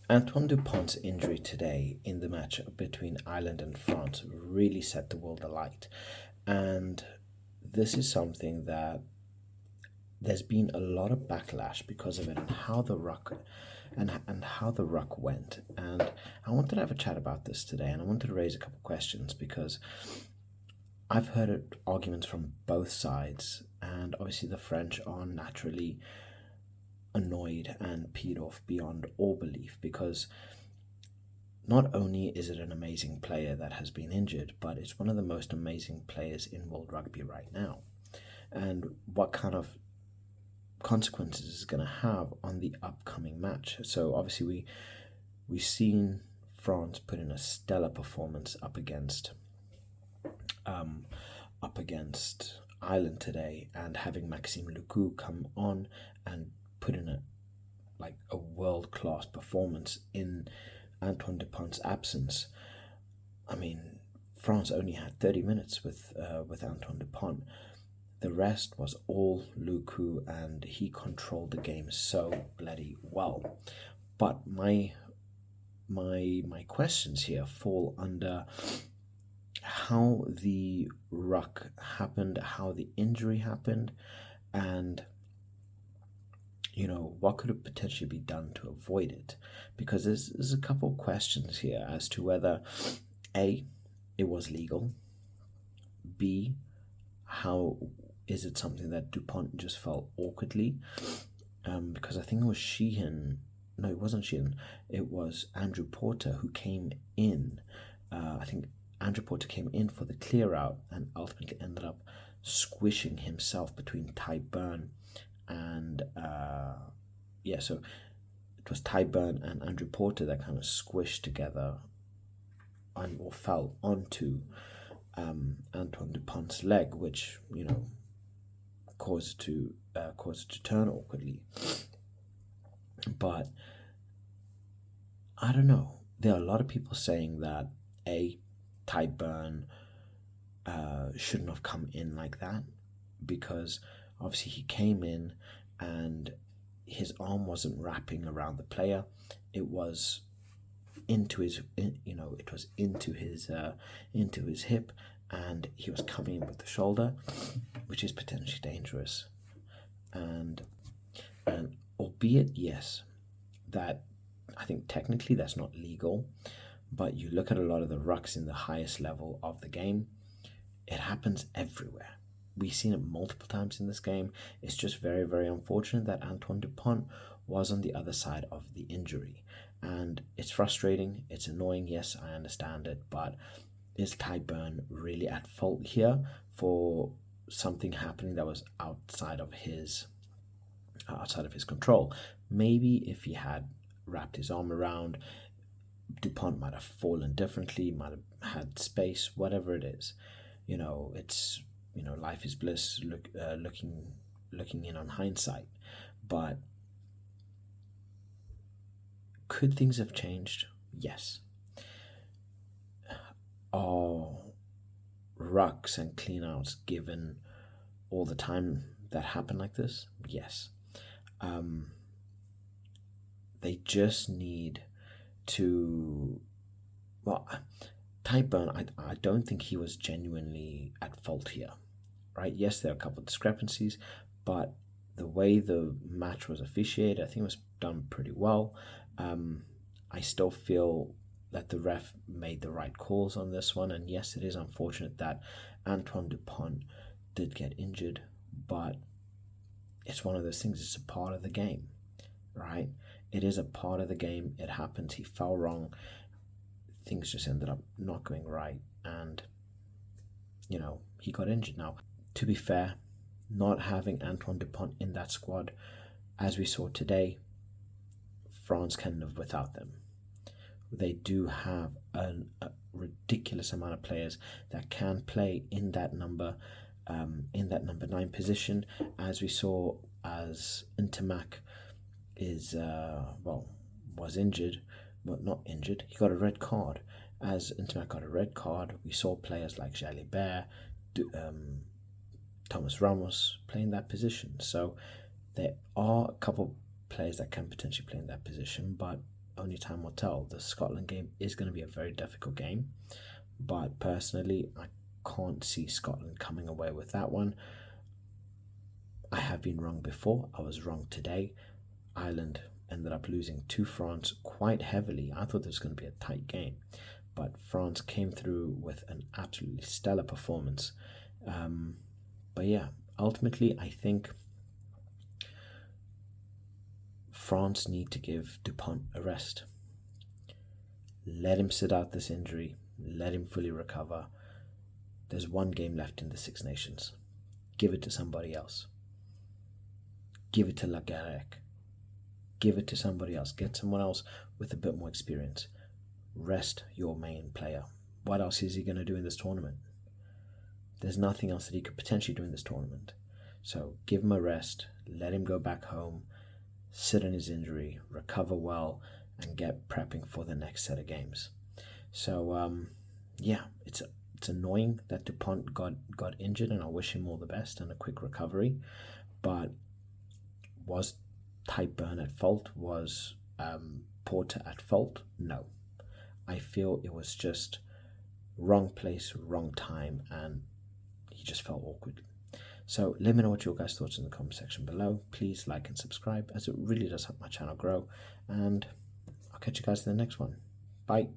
Antoine Dupont's injury today in the match between Ireland and France really set the world alight. And this is something that there's been a lot of backlash because of it and how the ruck and how the ruck went. And I wanted to have a chat about this today, and I wanted to raise a couple of questions because I've heard arguments from both sides, and obviously the French are naturally annoyed and peed off beyond all belief because not only is it an amazing player that has been injured, but it's one of the most amazing players in world rugby right now. And what kind of consequences is going to have on the upcoming match? So obviously we've seen France put in a stellar performance um, up against Ireland today, and having Maxime Lucu come on and put in a world class performance in Antoine Dupont's absence. I mean, France only had 30 minutes with Antoine Dupont. The rest was all Lucu, and he controlled the game so bloody well. But my questions here fall under how the ruck happened, how the injury happened, and what could have potentially be done to avoid it. Because there's a couple of questions here as to whether A, it was legal, B, how is it something that Dupont just felt awkwardly, because I think it was Sheehan. No, it wasn't Sheehan. It was Andrew Porter who came in. I think Andrew Porter came in for the clear out and ultimately ended up squishing himself between Ty Burn and so it was Ty Burn and Andrew Porter that kind of squished together and or fell onto Antoine Dupont's leg, which caused it to turn awkwardly. But I don't know. There are a lot of people saying that Ty Burn shouldn't have come in like that, because obviously he came in and his arm wasn't wrapping around the player. It was into his it was into his hip, and he was coming in with the shoulder, which is potentially dangerous. And albeit, yes, that I think technically that's not legal, but you look at a lot of the rucks in the highest level of the game, it happens everywhere. We've seen it multiple times in this game. It's just very, very unfortunate that Antoine Dupont was on the other side of the injury. And it's frustrating, it's annoying, yes, I understand it, but is Ty Burn really at fault here for something happening that was outside of his control? Maybe if he had wrapped his arm around, Dupont might have fallen differently, might have had space, whatever it is. It's life is bliss. Looking in on hindsight, but could things have changed? Yes. Are rucks and cleanouts given all the time that happen like this? Yes. They just need to. Well, Ty Burn, I don't think he was genuinely at fault here, right? Yes, there are a couple of discrepancies, but the way the match was officiated, I think it was done pretty well. I still feel that the ref made the right calls on this one, and yes, it is unfortunate that Antoine Dupont did get injured, but it's one of those things, it's a part of the game, right? It is a part of the game, it happens, he fell wrong, things just ended up not going right, and he got injured. Now, to be fair, not having Antoine Dupont in that squad, as we saw today, France can live without them. They do have a ridiculous amount of players that can play in that number 9 position, as we saw as Intermac was injured, but not injured. He got a red card. As Intermac got a red card, we saw players like Jalibert, Thomas Ramos playing that position. So there are a couple players that can potentially play in that position, but only time will tell. The Scotland game is going to be a very difficult game, but personally, I can't see Scotland coming away with that one. I have been wrong before. I was wrong today. Ireland ended up losing to France quite heavily. I thought this was going to be a tight game, but France came through with an absolutely stellar performance. But yeah, ultimately, I think France need to give Dupont a rest. Let him sit out this injury. Let him fully recover. There's one game left in the Six Nations. Give it to somebody else. Give it to Lagarec. Give it to somebody else. Get someone else with a bit more experience. Rest your main player. What else is he going to do in this tournament? There's nothing else that he could potentially do in this tournament. So give him a rest. Let him go back home. Sit on his injury. Recover well. And get prepping for the next set of games. So, yeah, it's annoying that Dupont got injured, and I wish him all the best and a quick recovery. But was Tyburn at fault? Was Porter at fault? No. I feel it was just wrong place, wrong time, and he just felt awkward. So let me know what your guys' thoughts in the comment section below. Please like and subscribe, as it really does help my channel grow. And I'll catch you guys in the next one. Bye.